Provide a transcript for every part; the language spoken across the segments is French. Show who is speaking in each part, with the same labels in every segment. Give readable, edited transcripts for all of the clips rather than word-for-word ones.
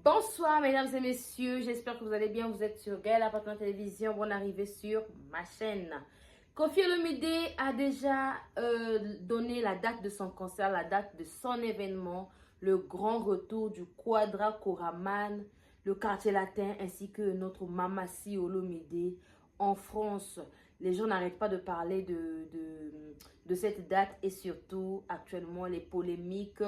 Speaker 1: Bonsoir mesdames et messieurs, j'espère que vous allez bien. Vous êtes sur Gaël Appartement Télévision. Bonne arrivée sur ma chaîne. Koffi Olomide a déjà donné la date de son concert, la date de son événement, le grand retour du Quadra Koraman, le quartier latin ainsi que notre Mamassi Olomide en France. Les gens n'arrêtent pas de parler de cette date et surtout actuellement les polémiques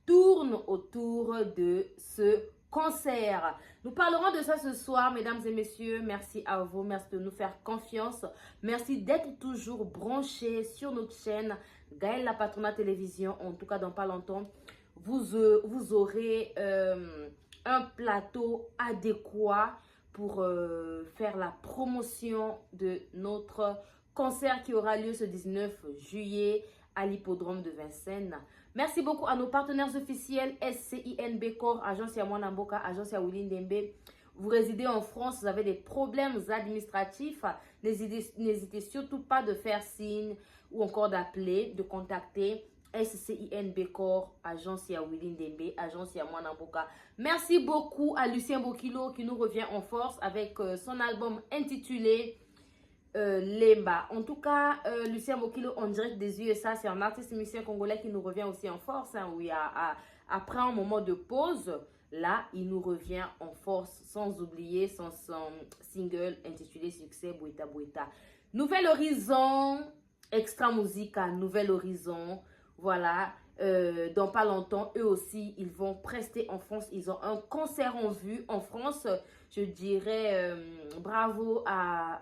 Speaker 1: tournent autour de ce concert. Nous parlerons de ça ce soir, mesdames et messieurs. Merci à vous, merci de nous faire confiance. Merci d'être toujours branchés sur notre chaîne Gaël La Patronat Télévision. En tout cas, dans pas longtemps, vous aurez un plateau adéquat pour faire la promotion de notre concert qui aura lieu ce 19 juillet à l'hippodrome de Vincennes. Merci beaucoup à nos partenaires officiels SCIN Bekor, Agence Yamwana Mboka, Agence Yawili Ndembe. Vous résidez en France, vous avez des problèmes administratifs, n'hésitez surtout pas de faire signe ou encore d'appeler, de contacter SCIN Bekor, Agence Yawili Ndembe, Agence Yamwana Mboka. Merci beaucoup à Lucien Bokilo qui nous revient en force avec son album intitulé Lemba. En tout cas, Lucien Bokilo en direct des USA, c'est un artiste musicien congolais qui nous revient aussi en force. Hein, oui, après un moment de pause, là, il nous revient en force, sans oublier son single intitulé Succès Boueta Boueta. Nouvel horizon, extra musica, nouvel horizon. Voilà, dans pas longtemps, eux aussi, ils vont prester en France. Ils ont un concert en vue en France. Je dirais bravo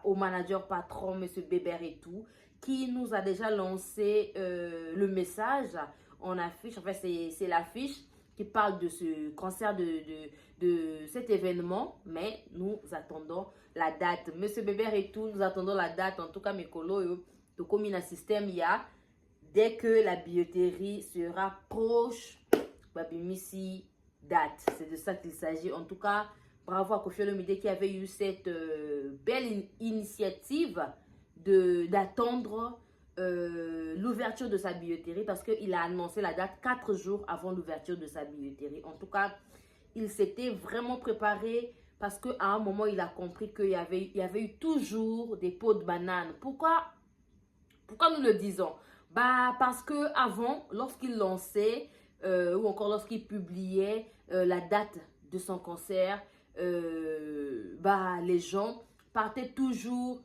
Speaker 1: au manager patron, M. Bébert et tout, qui nous a déjà lancé le message en affiche. En fait, c'est l'affiche qui parle de ce concert, de cet événement. Mais nous attendons la date. M. Bébert et tout, nous attendons la date. En tout cas, mes colos, de comme un système, il y a. Dès que la billetterie sera proche, Babimisi date. C'est de ça qu'il s'agit. En tout cas, bravo à Koffi Olomide qui avait eu cette belle initiative d'attendre l'ouverture de sa billetterie parce qu'il a annoncé la date 4 jours avant l'ouverture de sa billetterie. En tout cas, il s'était vraiment préparé parce qu'à un moment, il a compris qu'il y avait eu toujours des pots de banane. Pourquoi nous le disons? Parce que avant, lorsqu'il lançait ou encore lorsqu'il publiait la date de son concert, les gens partaient toujours,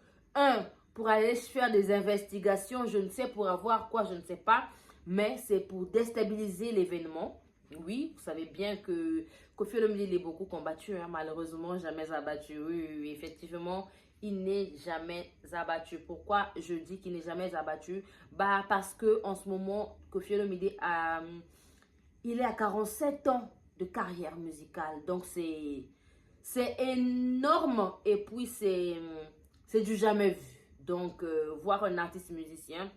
Speaker 1: pour aller faire des investigations, je ne sais pour avoir quoi, je ne sais pas, mais c'est pour déstabiliser l'événement. Oui, vous savez bien que Koffi Olomide est beaucoup combattu, hein, malheureusement jamais abattu. Oui, effectivement, il n'est jamais abattu. Pourquoi je dis qu'il n'est jamais abattu? Parce que en ce moment, Koffi Olomide il est à 47 ans de carrière musicale. Donc c'est énorme et puis c'est du jamais vu. Donc voir un artiste musicien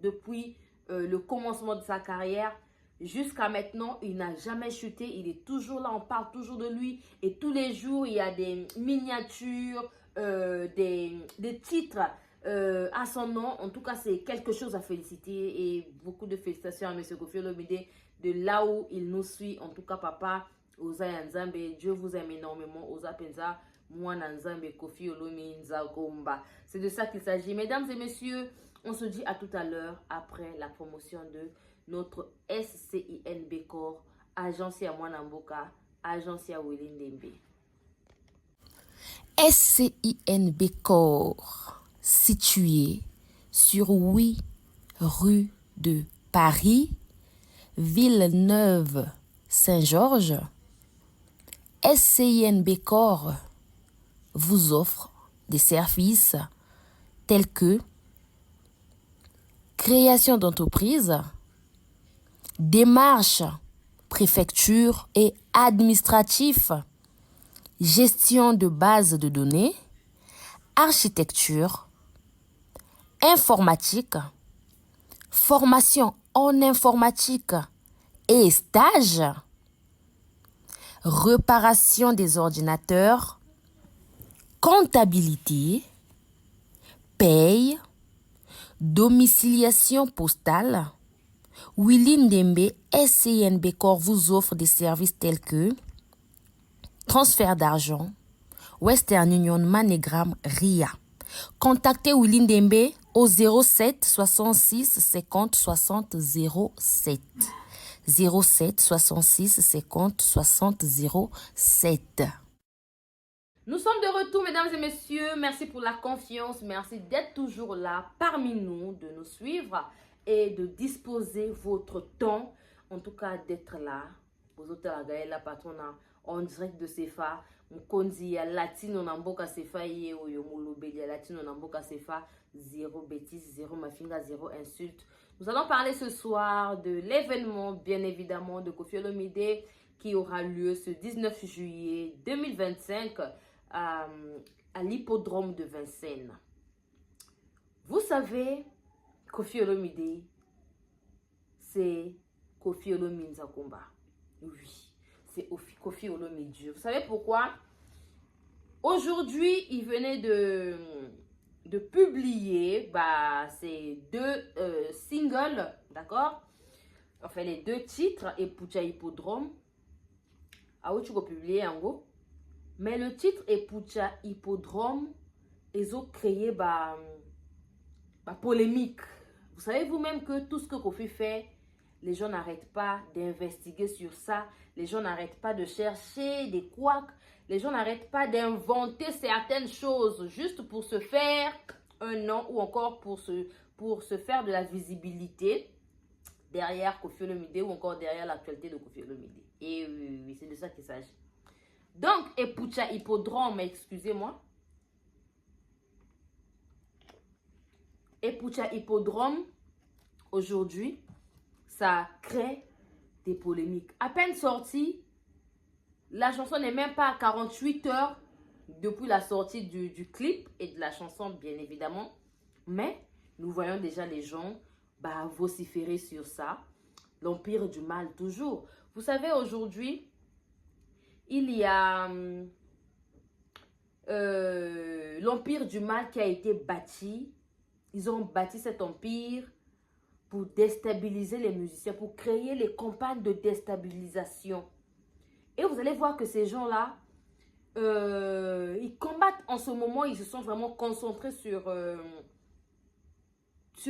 Speaker 1: depuis le commencement de sa carrière jusqu'à maintenant, il n'a jamais chuté, il est toujours là, on parle toujours de lui et tous les jours il y a des miniatures, des titres à son nom. En tout cas, c'est quelque chose à féliciter et beaucoup de félicitations à M. Koffi Olomide de là où il nous suit. En tout cas, papa, Oza Nzambe, Dieu vous aime énormément. Oza Penza, moi Nzambe, Koffi Olomide Nzakomba. C'est de ça qu'il s'agit. Mesdames et messieurs, on se dit à tout à l'heure après la promotion de notre SCIN Bekor, Agence Yamwana Mboka, Agence Yawili Ndembe.
Speaker 2: SCIN Bekor, situé sur 8 rue de Paris, Villeneuve-Saint-Georges. SCIN Bekor vous offre des services tels que création d'entreprise, démarches, préfecture et administratif, gestion de bases de données, architecture, informatique, formation en informatique et stage, réparation des ordinateurs, comptabilité, paye, domiciliation postale. Willy Ndembe SCIN Bekor vous offre des services tels que transfert d'argent, Western Union, MoneyGram, RIA. Contactez Willy Ndembe au 07 66 50 60 07. 07 66 50 60 07.
Speaker 1: Nous sommes de retour, mesdames et messieurs. Merci pour la confiance. Merci d'être toujours là parmi nous, de nous suivre et de disposer votre temps, en tout cas d'être là. Aux auteurs la patronne en direct de CFA. Mkonzi ya latino na mboka CFA ye oyo mulobeli ya latino na mboka CFA. Zéro bêtise, zéro mafinga, zéro insulte. Nous allons parler ce soir de l'événement, bien évidemment, de Koffi Olomide qui aura lieu ce 19 juillet 2025 à l'hippodrome de Vincennes. Vous savez, Koffi Olomide, c'est Koffi Olomide Nzakomba. Oui, c'est Koffi Olomide. Vous savez pourquoi? Aujourd'hui, il venait de publier ces deux singles, d'accord? Enfin, les deux titres, Epucha Hippodrome. Ah oui, tu peux publier en gros. Mais le titre Epucha Hippodrome, ils ont créé polémique. Vous savez vous-même que tout ce que Koffi fait, les gens n'arrêtent pas d'investiguer sur ça. Les gens n'arrêtent pas de chercher des couacs. Les gens n'arrêtent pas d'inventer certaines choses juste pour se faire un nom ou encore pour se faire de la visibilité derrière Koffi Olomide ou encore derrière l'actualité de Koffi Olomide. Et oui, c'est de ça qu'il s'agit. Donc, Epucha Hippodrome, excusez-moi. Epucha Hippodrome, aujourd'hui, ça crée des polémiques. À peine sortie, la chanson n'est même pas à 48 heures depuis la sortie du clip et de la chanson, bien évidemment. Mais nous voyons déjà les gens vociférer sur ça. L'empire du mal, toujours. Vous savez, aujourd'hui, il y a l'empire du mal qui a été bâti. Ils ont bâti cet empire pour déstabiliser les musiciens, pour créer les campagnes de déstabilisation. Et vous allez voir que ces gens-là, ils combattent en ce moment, ils se sont vraiment concentrés sur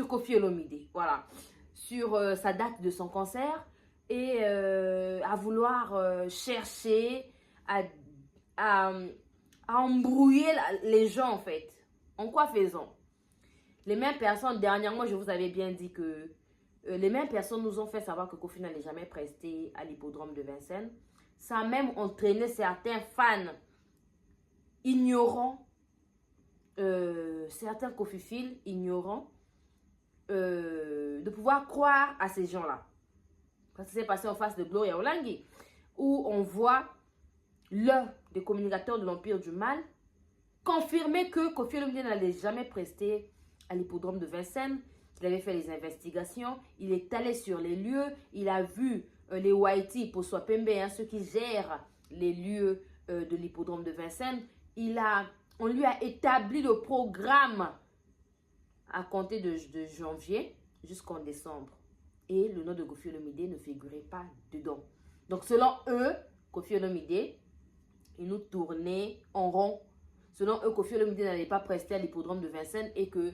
Speaker 1: Koffi Olomide, voilà, sur sa date de son concert et à vouloir chercher à embrouiller les gens en fait. En quoi faisons? Les mêmes personnes, dernièrement, je vous avais bien dit que les mêmes personnes nous ont fait savoir que Koffi n'allait jamais prester à l'hippodrome de Vincennes. Ça a même entraîné certains fans ignorants, certains Koffiphiles ignorants, de pouvoir croire à ces gens-là. Parce que c'est passé en face de Gloria Olangi, où on voit l'un des communicateurs de l'Empire du Mal confirmer que Koffi Olomide n'allait jamais prester à l'hippodrome de Vincennes. Il avait fait les investigations, il est allé sur les lieux, il a vu les Whitey pour Swapembe, ceux qui gèrent les lieux de l'hippodrome de Vincennes. On lui a établi le programme à compter de janvier jusqu'en décembre. Et le nom de Koffi Olomide ne figurait pas dedans. Donc selon eux, Koffi Olomide, il nous tournait en rond. Selon eux, Koffi Olomide n'allait pas prester à l'hippodrome de Vincennes et que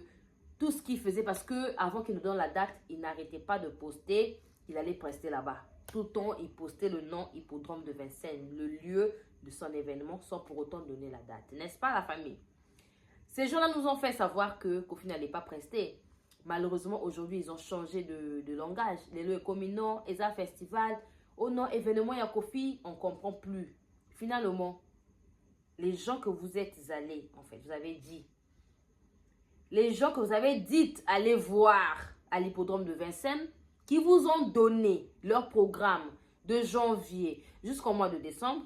Speaker 1: tout ce qu'il faisait, parce que avant qu'il nous donne la date, il n'arrêtait pas de poster, il allait prester là-bas. Tout le temps, il postait le nom hippodrome de Vincennes, le lieu de son événement, sans pour autant donner la date. N'est-ce pas, la famille? Ces gens-là nous ont fait savoir que Koffi n'allait pas prester. Malheureusement, aujourd'hui, ils ont changé de langage. Les lieux comme non, ESA Festival, oh non, événement, il y a Koffi, on ne comprend plus. Finalement, les gens que vous êtes allés, en fait, vous avez dit, les gens que vous avez dit aller voir à l'hippodrome de Vincennes, qui vous ont donné leur programme de janvier jusqu'au mois de décembre,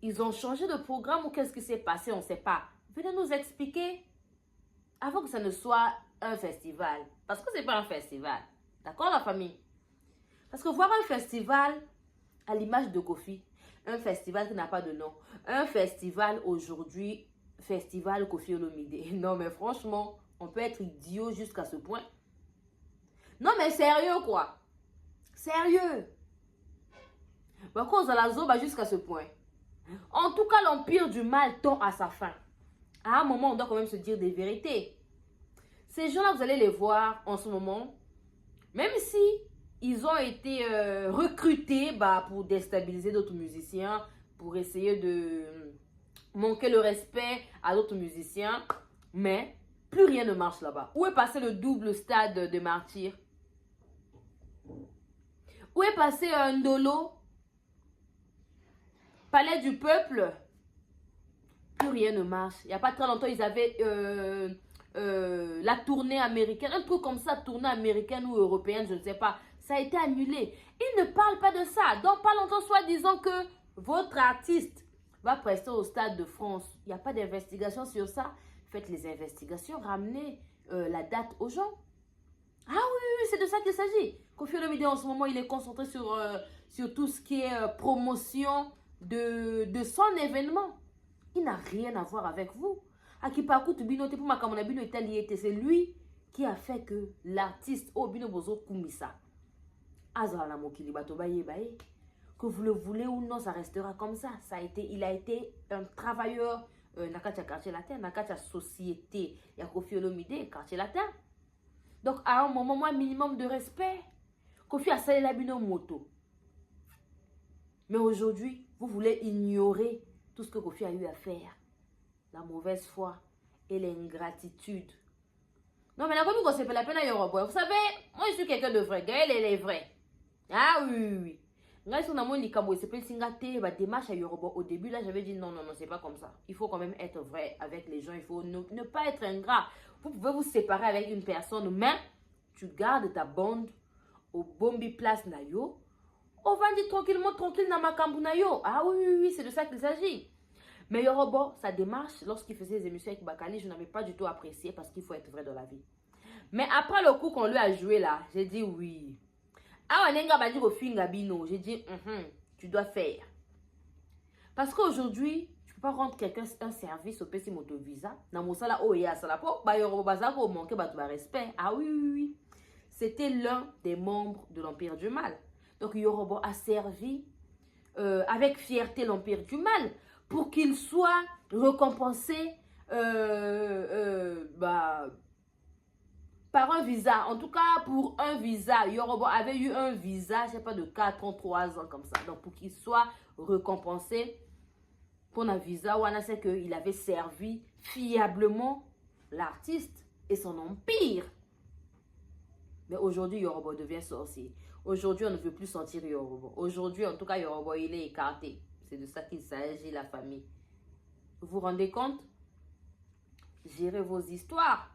Speaker 1: ils ont changé de programme ou qu'est-ce qui s'est passé, on ne sait pas. Venez nous expliquer avant que ça ne soit un festival. Parce que ce n'est pas un festival. D'accord, la famille? Parce que voir un festival à l'image de Koffi, un festival qui n'a pas de nom, un festival aujourd'hui, festival Koffi Olomide. Non, mais franchement, on peut être idiot jusqu'à ce point. Non, mais sérieux, quoi. Sérieux. Bah, cause à la zoba jusqu'à ce point. En tout cas, l'empire du mal tend à sa fin. À un moment, on doit quand même se dire des vérités. Ces gens-là, vous allez les voir en ce moment, même si ils ont été recrutés pour déstabiliser d'autres musiciens, pour essayer de manquer le respect à d'autres musiciens, mais plus rien ne marche là-bas. Où est passé le double stade de martyrs? Où est passé Ndolo? Palais du peuple? Plus rien ne marche. Il n'y a pas très longtemps, ils avaient la tournée américaine, un truc comme ça, tournée américaine ou européenne, je ne sais pas. Ça a été annulé. Ils ne parlent pas de ça. Donc, pas longtemps, soit disant que votre artiste va prester au Stade de France. Il n'y a pas d'investigation sur ça. Faites les investigations, ramenez la date aux gens. Ah oui, c'est de ça qu'il s'agit. Koffi Olomide, en ce moment, il est concentré sur tout ce qui est promotion de son événement. Il n'a rien à voir avec vous. Akipaku Tubinote pour Makamonabino Italiete, c'est lui qui a fait que l'artiste Obino Bozo Kumisa Azala Mokili Batobaye Baye, que vous le voulez ou non, ça restera comme ça. Il a été un travailleur Nakacha quartier latin, Nakacha société, il y a Koffi Olomide quartier latin. Donc à un moment, moi, minimum de respect. Koffi a salé la bino moto. Mais aujourd'hui, vous voulez ignorer tout ce que Koffi a eu à faire. La mauvaise foi et l'ingratitude. Non, mais la commune qu'on s'appelle la peine à Yoruba. Vous savez, moi je suis quelqu'un de vrai. Gaël, elle est vraie. Ah oui, oui, oui. Là, si on a mon Nikambo, il s'appelle Singate, bah, démarche à Yoruba. Au début, là, j'avais dit non, non, non, c'est pas comme ça. Il faut quand même être vrai avec les gens. Il faut ne pas être ingrat. Vous pouvez vous séparer avec une personne, mais tu gardes ta bande au Bombi Place Nayo. On va dire tranquillement, tranquille, dans ma Nayo. Ah oui, oui, oui, c'est de ça qu'il s'agit. Mais Yoruba, sa démarche, lorsqu'il faisait des émissions avec Bakali, je n'avais pas du tout apprécié parce qu'il faut être vrai dans la vie. Mais après le coup qu'on lui a joué là, j'ai dit oui. Ah, on a dit au Fingabino, j'ai dit tu dois faire. Parce qu'aujourd'hui, tu ne peux pas rendre quelqu'un un service au PC Moto Visa. Dans mon salaire, oh, il y a ça là. Bah, Yoruba, ça va manquer de respect. Ah oui, oui, oui. C'était l'un des membres de l'Empire du Mal. Donc, Yoruba a servi avec fierté l'Empire du Mal pour qu'il soit récompensé par un visa. En tout cas, pour un visa. Yoruba avait eu un visa, je ne sais pas, de 4 ans, 3 ans comme ça. Donc, pour qu'il soit récompensé pour un visa, on sait qu'il avait servi fiablement l'artiste et son empire. Mais aujourd'hui, Yoruba devient sorcier. Aujourd'hui, on ne veut plus sentir Yoruba. Aujourd'hui, en tout cas, Yoruba, il est écarté. C'est de ça qu'il s'agit, la famille. Vous vous rendez compte? Gérez vos histoires.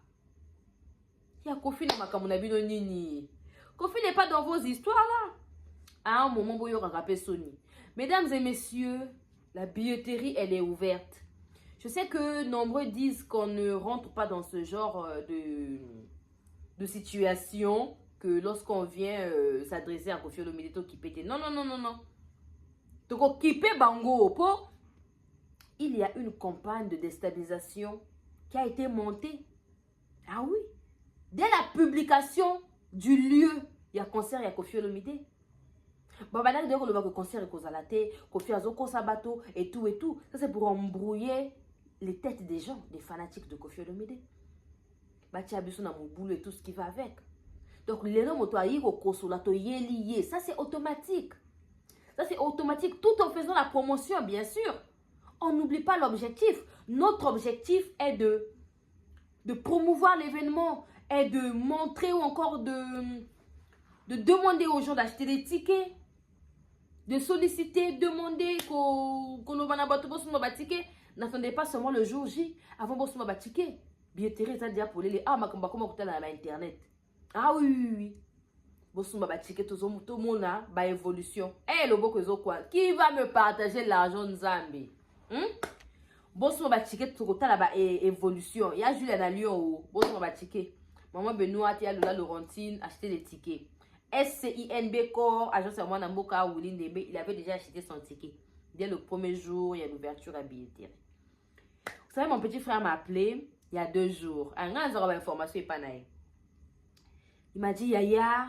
Speaker 1: Il y a Koffi Namakamounabi Nini. Koffi n'est pas dans vos histoires là. À un moment, vous y aurez rappelé Sony. Mesdames et messieurs, la billetterie, elle est ouverte. Je sais que nombreux disent qu'on ne rentre pas dans ce genre de situation, que lorsqu'on vient s'adresser à Koffi Olomide qui pète. Non, non, non, non, non. Donc, qui peut bango pour il y a une campagne de déstabilisation qui a été montée. Ah oui. Dès la publication du lieu, il y a concert, il y a Koffi Olomide. Bon, bah, là, on le concert est Kozalate, Koffi Azoko Sabato et tout et tout. Ça, c'est pour embrouiller les têtes des gens, des fanatiques de Koffi Olomide. Bah, tu as besoin dans mon boulot et tout ce qui va avec. Donc, les gens ont lié. Ça, c'est automatique. Ça, c'est automatique tout en faisant la promotion, bien sûr. On n'oublie pas l'objectif. Notre objectif est de promouvoir l'événement, est de montrer ou encore de demander aux gens d'acheter des tickets, de solliciter, demander qu'on ait des tickets. N'attendez pas seulement le jour J avant qu'on ait des tickets. Billetterie, c'est-à-dire pour les comment écouter dans internet. Ah oui, oui, oui. Bosuma ba ticket tout le monde a ba évolution. Eh le boko quoi? Qui va me partager l'argent Nzambi? Bosuma ba ticket tout le ba évolution. Il y a Julien à Lyon ou bosuma ba ticket. Maman Benoît et Lola Laurentine acheter des tickets. SCINB Corps, agence à moi Namboka ou Lindembe, il avait déjà acheté son ticket. Dès le premier jour, il y a l'ouverture à billetterie. Vous savez, mon petit frère m'a appelé il y a 2 jours. Un grand information est pas naïf. Il m'a dit, Yaya,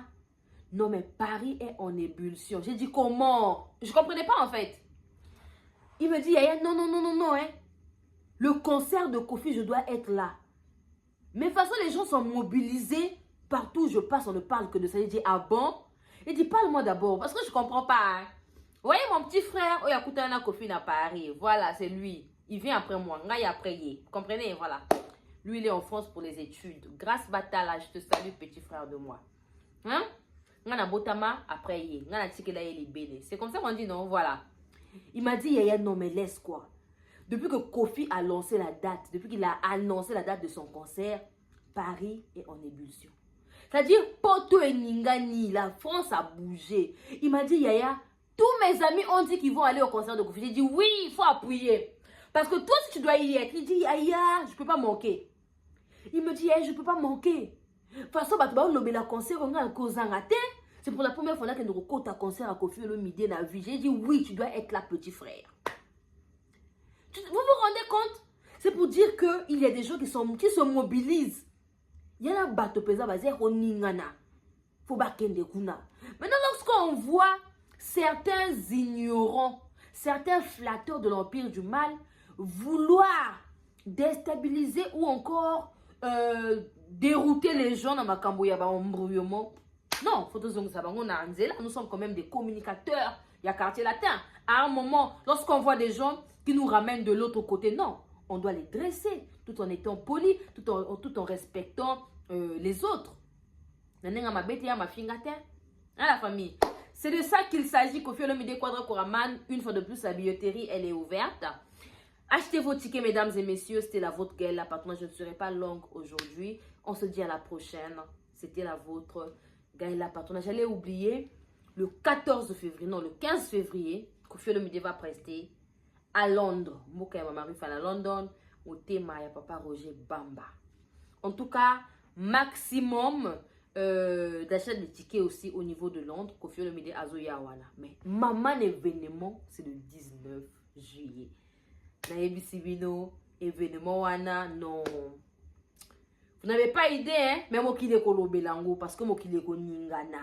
Speaker 1: Non, mais Paris est en ébullition. J'ai dit, comment? Je ne comprenais pas, en fait. Il me dit, Yaya, non, non, non, non, non, hein. Le concert de Kofi, je dois être là. Mais de toute façon, les gens sont mobilisés. Partout où je passe, on ne parle que de ça. Il dit, ah bon? Il dit, parle-moi d'abord, parce que je ne comprends pas. Hein. Vous voyez, mon petit frère, oh, il y a Koutana Kofi à Paris. Voilà, c'est lui. Il vient après moi. Ngaï après lui. Vous comprenez? Voilà. Lui, il est en France pour les études. Grâce Batala, je te salue, petit frère de moi. Hein? Ngana Botama, après Yé. Ngana Tikela Yé c'est comme ça qu'on dit, non? Voilà. Il m'a dit, Yaya, non, mais laisse quoi. Depuis que Kofi a lancé la date, depuis qu'il a annoncé la date de son concert, Paris est en ébullition. C'est-à-dire, Porto et Ningani, la France a bougé. Il m'a dit, Yaya, tous mes amis ont dit qu'ils vont aller au concert de Kofi. J'ai dit, oui, il faut appuyer. Parce que toi, si tu dois y être, il dit, Yaya, je ne peux pas manquer. Il me dit, Yaya, je ne peux pas manquer. De toute façon, c'est pour la première fois que nous recontons un concert à Kofi le midi dans la vie. J'ai dit, oui, tu dois être là, petit frère. Vous vous rendez compte? C'est pour dire qu'il y a des gens qui se mobilisent. Il y a un bateau pesant, Maintenant, lorsqu'on voit certains ignorants, certains flatteurs de l'empire du mal vouloir déstabiliser ou encore dérouter les gens dans ma cambouya, embrouillement. Non, nous sommes quand même des communicateurs. Il y a quartier latin. À un moment, lorsqu'on voit des gens qui nous ramènent de l'autre côté, non, on doit les dresser tout en étant poli, tout en respectant les autres. Hein, la famille. C'est de ça qu'il s'agit. Kofi Olomide Quadra Koraman, une fois de plus, la billetterie, elle est ouverte. Achetez vos tickets, mesdames et messieurs. C'était la vôtre, Gaëlle Lapatona. Je ne serai pas longue aujourd'hui. On se dit à la prochaine. C'était la vôtre, Gaëlle Lapatona. J'allais oublier le 14 février, non, le 15 février, Kofi Olomide va prester à Londres. Moka et Marie à London. Au thème, il y a Papa Roger Bamba. En tout cas, maximum d'achat de tickets aussi au niveau de Londres. Kofi Olomide Azoya Wana. Mais maman événement, c'est le 19 juillet. Naebi Sibino, événement Wana, non. Vous n'avez pas idée, hein? Mais moi qui l'ai Belango, parce que moi qui l'ai Ningana.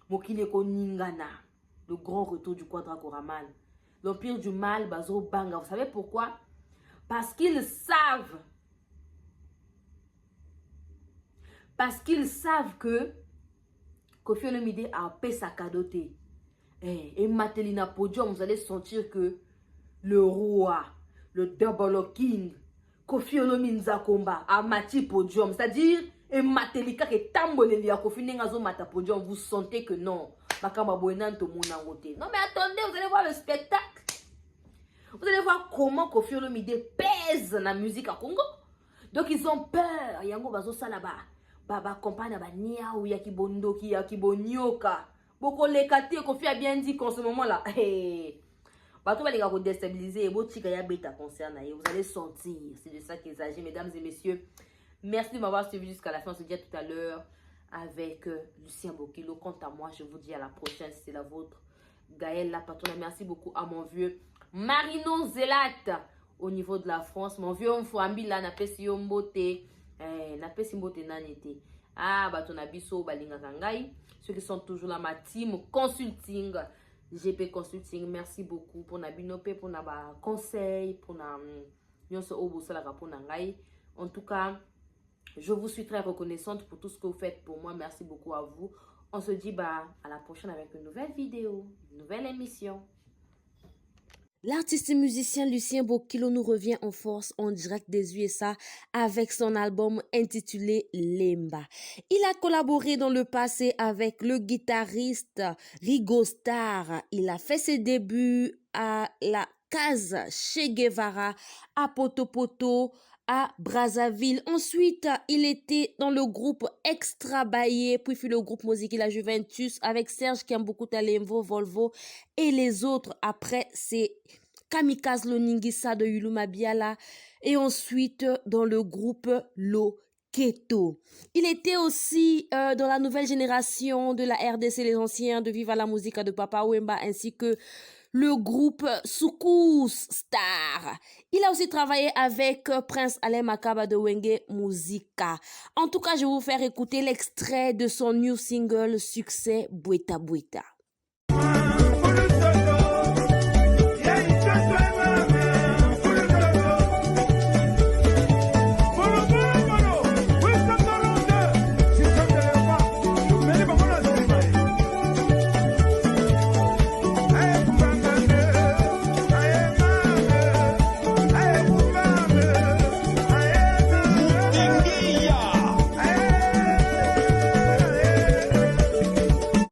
Speaker 1: Moi qui l'ai Ningana. Le grand retour du Quadra Koraman. L'empire du mal, Bazo Banga. Vous savez pourquoi? Parce qu'ils savent. Parce qu'ils savent que Kofi Olomide a paix sa cadoté. Et Matelina Podium, vous allez sentir que le roi, le double king, Kofi Olomide Nzakomba, a mati Podium. C'est-à-dire, et Matelika qui tamboleli a Kofi Nengazo mata Podium, vous sentez que non. Non mais attendez, vous allez voir le spectacle. Vous allez voir comment Kofi Olomide pèse la musique à Congo. Donc ils ont peur. Yango bazo salaba. Baba compagne ba niaou ya kibondoki ya kibonyoka. Boko lekate Kofi a bien dit qu'en ce moment là, bato ba les gars déstabiliser et botika ya beta concerne vous allez sentir, c'est de ça qu'il s'agit mesdames et messieurs. Merci de m'avoir suivi jusqu'à la fin. On se dit à tout à l'heure avec Lucien Bokilo. Quant à moi, je vous dis à la prochaine. C'est la vôtre, Gaëlle Lapatona. Merci beaucoup à mon vieux Marino Zelat au niveau de la France. Mon vieux Mfouambi là, n'a pas si yombote. N'a pas si mbote nanete. Ah, batona biso balinga kangai. Ceux qui sont toujours là, ma team consulting. GP Consulting, merci beaucoup pour na binope, pour na conseil, pour na nyonso obo sala pour na ngai. En tout cas, je vous suis très reconnaissante pour tout ce que vous faites pour moi. Merci beaucoup à vous. On se dit à la prochaine avec une nouvelle vidéo, une nouvelle émission.
Speaker 2: L'artiste et musicien Lucien Bokilo nous revient en force en direct des USA avec son album intitulé Lemba. Il a collaboré dans le passé avec le guitariste Rigo Starr. Il a fait ses débuts à la case Che Guevara, à Poto, à Brazzaville. Ensuite, il était dans le groupe Extra Baye, puis fut le groupe Musique La Juventus avec Serge Kiambuku Talemvo, Volvo et les autres. Après, c'est Kamikaze Loningisa de Yuluma Biala et ensuite dans le groupe Loketo. Il était aussi dans la nouvelle génération de la RDC, les anciens de Viva la Musica de Papa Wemba ainsi que le groupe Soukous Star. Il a aussi travaillé avec Prince Alain Makaba de Wenge Musica. En tout cas, je vais vous faire écouter l'extrait de son new single Succès Bweta Bweta.